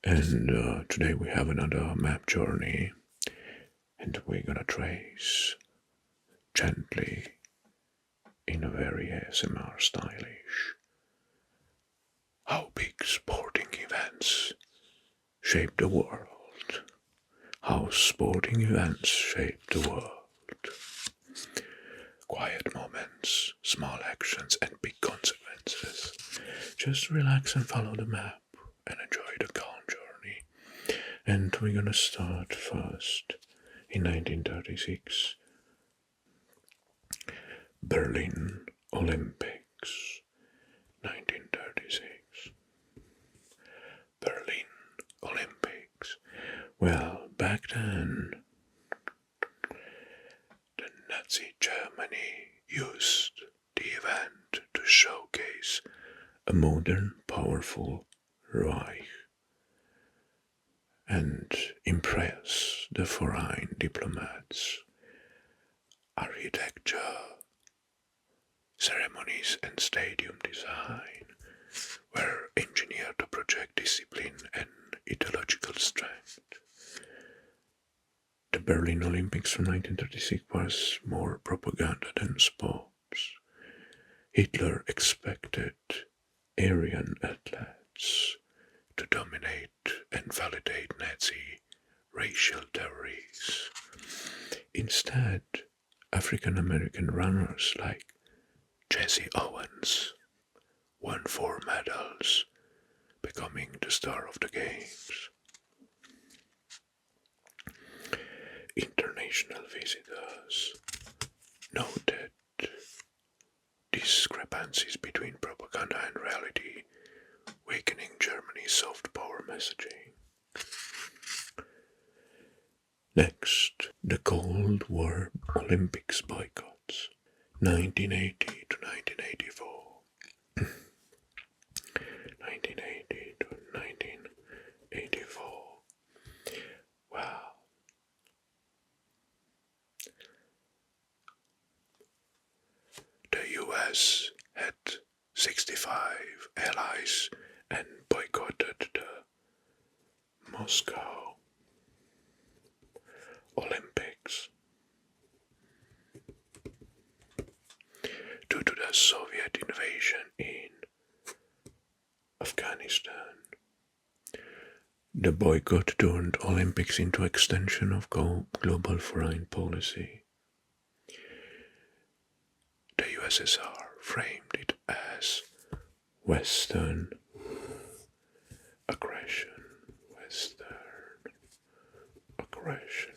And today we have another map journey, and we're gonna trace gently in a very ASMR stylish how big sporting events shape the world. How sporting events shape the world. Quiet moments, small actions, and big consequences. Just relax and follow the map and enjoy the calm journey. And we're gonna start first in 1936, Berlin Olympics. 1936. Berlin Olympics. Well, back then, the Nazi Germany used the event to showcase a modern, powerful Reich and impress the foreign diplomats. Architecture, ceremonies, and stadium design were engineered to project discipline and ideological strength. The Berlin Olympics from 1936 was more propaganda than sports. Hitler expected Aryan athletes to dominate and validate Nazi racial theories. Instead, African American runners like Jesse Owens won 4 medals, becoming the star of the games. International visitors noted discrepancies between propaganda and reality, weakening Germany's soft power messaging. Next, the Cold War Olympics boycotts, 1980 to 1984. 1980 to 1984. Wow. The US had 65 allies and boycotted the Moscow Olympics due to the Soviet invasion in Afghanistan. The boycott turned Olympics into an extension of global foreign policy. The USSR framed it as Western aggression. Western aggression.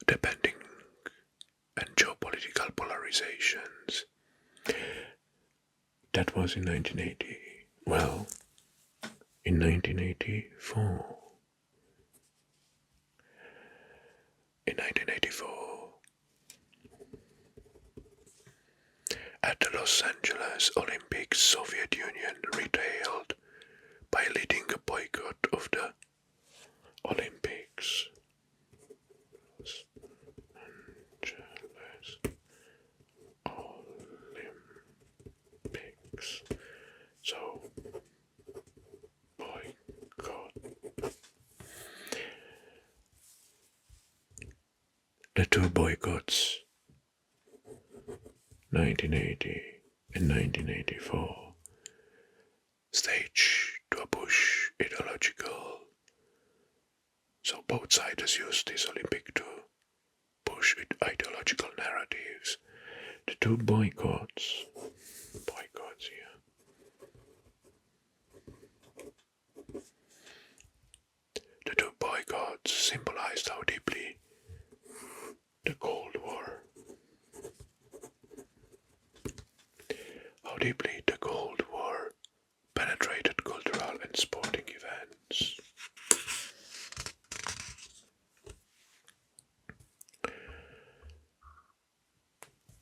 Depending and geopolitical polarizations. That was in 1980. Well, in 1984. In 1984, at the Los Angeles Olympics, Soviet Union retaliated by leading a boycott of the Olympics. Los Angeles Olympics. So, boycott. The two boycotts, 1980 and 1984, staged to a push ideological. So both sides used this Olympic to push ideological narratives. The two boycotts here. The two boycotts symbolized how deeply the Cold War. How deeply the Cold War penetrated cultural and sporting events.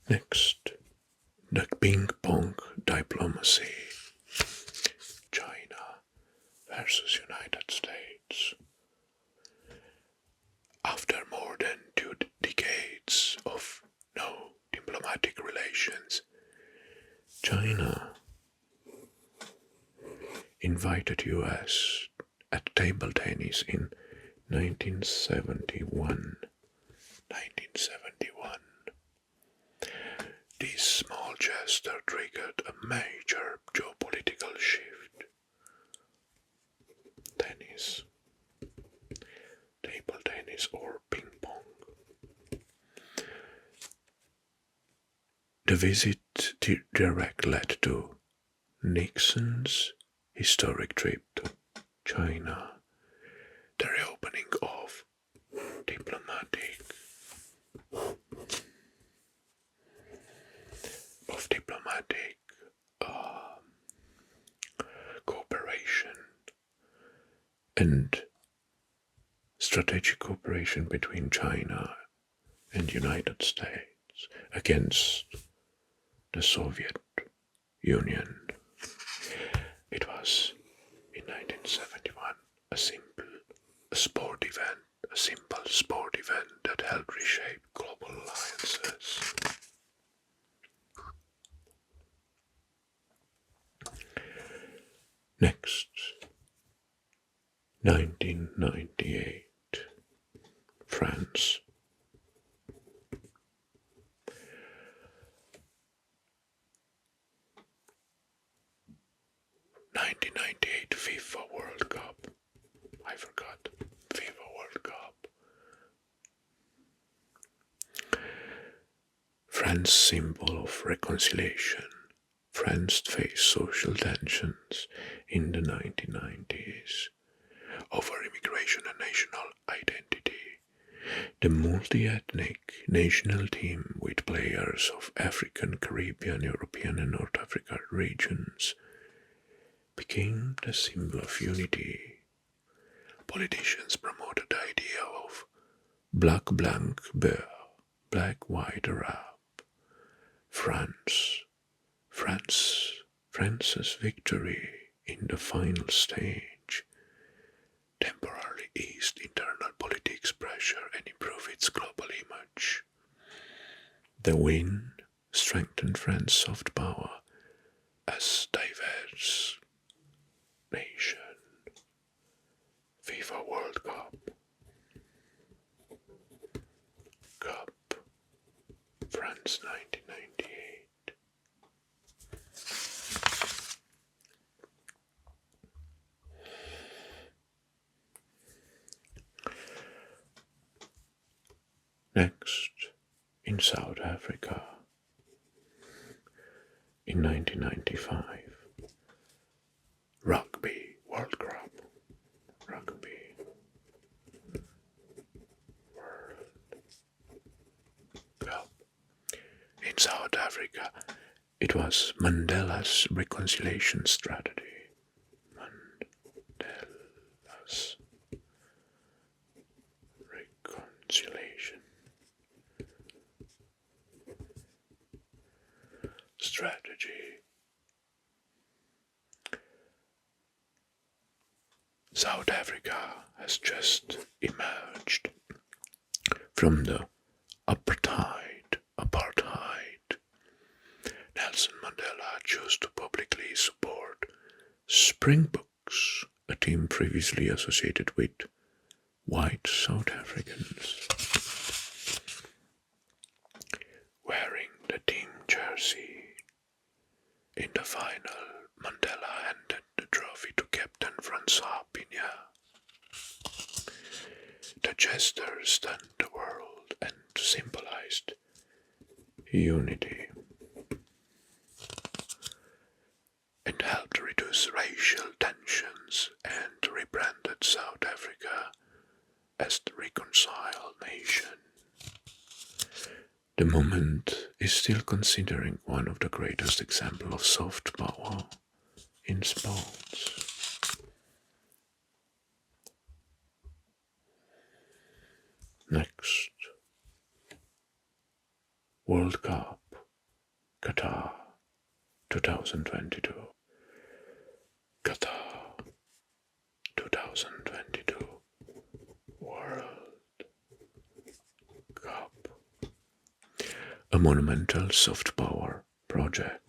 Next, the ping pong diplomacy. China versus United States. After more than 2 decades of no diplomatic relations, China invited US at table tennis in 1971. 1971. This small gesture triggered a major geopolitical shift. Tennis, table tennis or ping pong. The visit direct led to Nixon's historic trip to China, the reopening of diplomatic cooperation and strategic cooperation between China and United States against the Soviet Union. It was in 1971 a simple sport event that helped reshape global alliances. Next, 1998, France. 1998 FIFA World Cup. I forgot. FIFA World Cup. France's symbol of reconciliation. France faced social tensions in the 1990s over immigration and national identity. The multi-ethnic national team with players of African, Caribbean, European and North African regions became the symbol of unity. Politicians promoted the idea of black blanc bear, black white Arab. France's victory in the final stage temporarily eased internal politics pressure and improved its global image. The win strengthened France's soft power as diverse nation. FIFA World Cup. France 1998. Next, in South Africa, in 1995, Rugby World Cup. Rugby World Cup. In South Africa, it was Mandela's reconciliation strategy. Mandela's reconciliation strategy. South Africa has just emerged from the apartheid. Nelson Mandela chose to publicly support Springboks, a team previously associated with white South Africans. Wearing the team jersey in the final, Mandela handed the trophy to Captain Francois Pina. The gesture stunned the world and symbolized unity and helped reduce racial tensions and rebranded South Africa as the reconciled nation. The moment is still considered one of the greatest examples of soft power in sports. Next, World Cup, Qatar 2022. Qatar 2022 World Cup. A monumental soft power project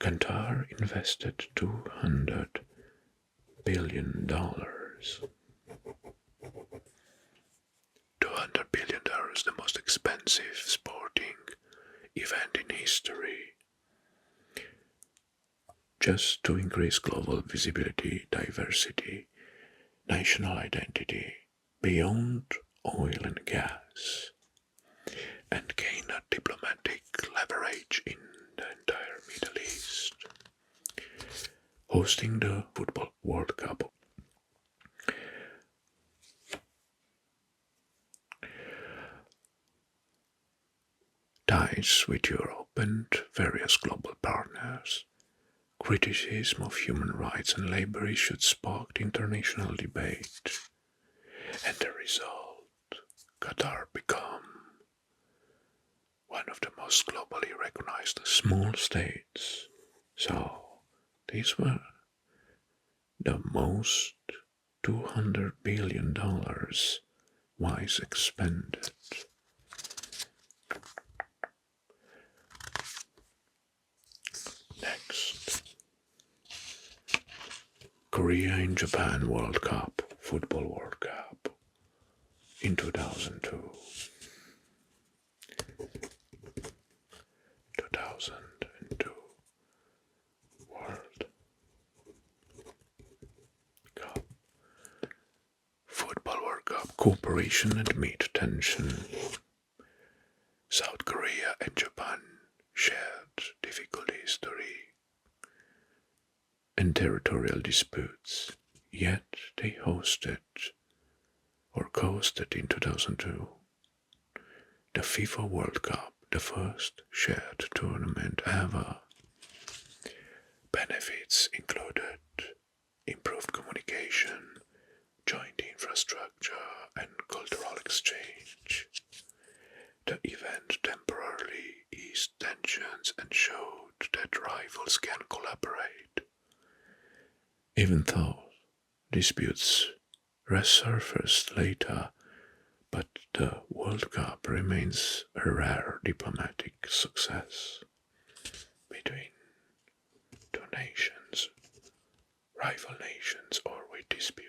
Qatar invested $200 billion. $200 billion, the most expensive sporting event in history, just to increase global visibility, diversity, national identity beyond oil and gas, and gain a diplomatic leverage in the entire Middle East. Hosting the Football World Cup. Ties with Europe and various global partners. Criticism of human rights and labor issues sparked international debate. And the result, Qatar became one of the most globally recognized small states. So, these were the most $200 billion wise expended. Next, Korea and Japan World Cup, Football World Cup in 2002. 2002 World Cup. Football World Cup cooperation amid tension. South Korea and Japan shared difficult history and territorial disputes, yet they hosted or co-hosted in 2002 the FIFA World Cup, the first shared tournament ever. Benefits included improved communication, joint infrastructure, and cultural exchange. The event temporarily eased tensions and showed that rivals can collaborate. Even though disputes resurfaced later, but the World Cup remains a rare diplomatic success between two nations, rival nations, or with disputes.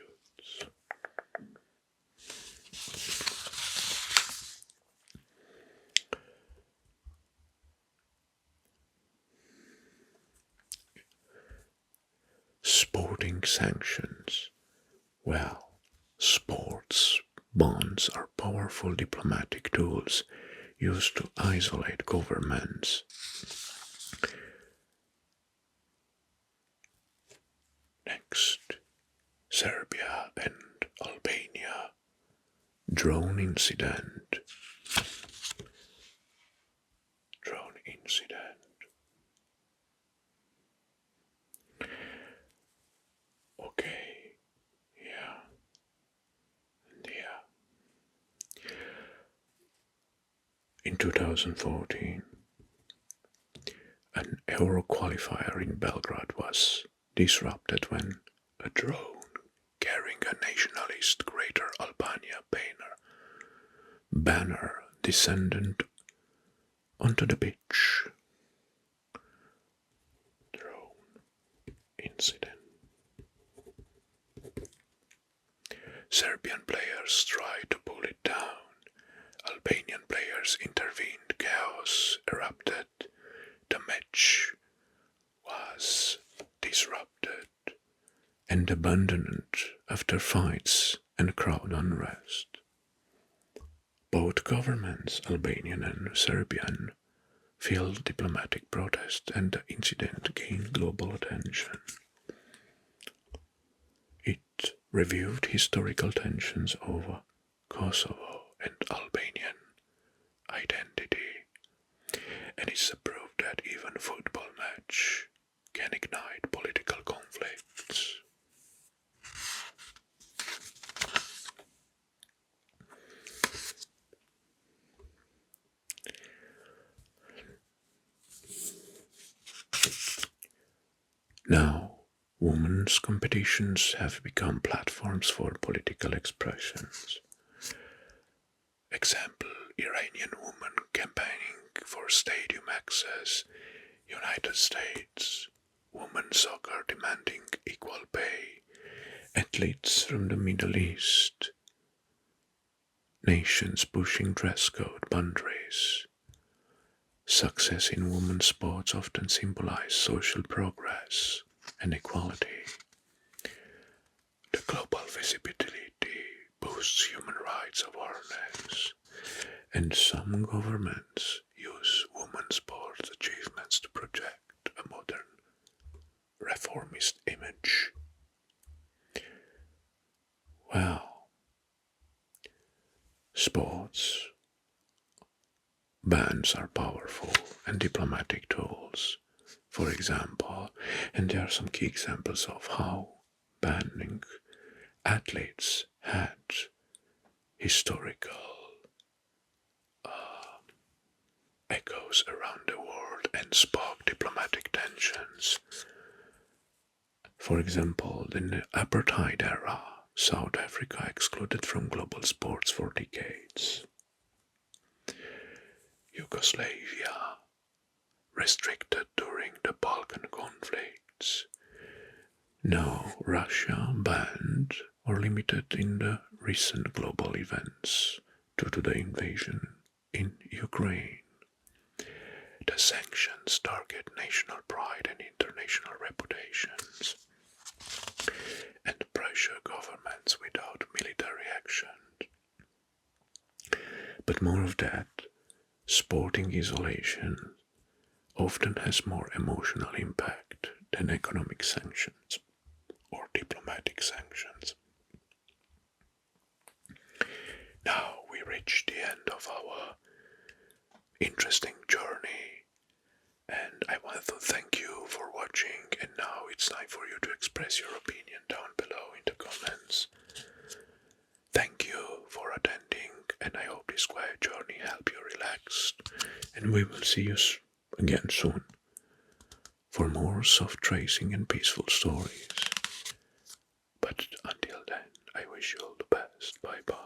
Sporting sanctions. Well, sports bonds are powerful diplomatic tools used to isolate governments. Next, Serbia and Albania. Drone incident. Drone incident. Okay, yeah. In 2014, an Euro qualifier in Belgrade was disrupted when a drone carrying a nationalist Greater Albania banner descended onto the pitch. Drone incident. Serbian players tried to pull it down. Albanian players intervened. Chaos erupted. The match was disrupted and abandoned after fights and crowd unrest. Both governments, Albanian and Serbian, filed diplomatic protest, and the incident gained global attention. It reviewed historical tensions over Kosovo and Albanian identity, and it's a proof that even a football match can ignite political conflicts. Now, women's competitions have become platforms for political expressions. Example, Iranian women campaigning for stadium access, United States, women's soccer demanding equal pay, athletes from the Middle East, nations pushing dress code boundaries. Success in women's sports often symbolizes social progress and equality. The global visibility boosts human rights awareness, and some governments use women's sports achievements to project a modern reformist image. Well, sports bans are powerful and diplomatic tools, for example, and there are some key examples of how banning athletes had historical echoes around the world and sparked diplomatic tensions. For example, in the apartheid era, South Africa excluded from global sports for decades. Yugoslavia restricted during the Balkan conflicts. Now Russia banned or limited in the recent global events due to the invasion in Ukraine. The sanctions target national pride and international reputations and pressure governments without military action. But more of that, sporting isolation often has more emotional impact than economic sanctions or diplomatic sanctions. Now we reach the end of our interesting journey, and I want to thank you for watching, and now it's time for you to express your opinion down below in the comments. Thank you for attending, and I hope this quiet journey helped you relax, and we will see you again soon for more soft tracing and peaceful stories. But until then, I wish you all the best. Bye bye.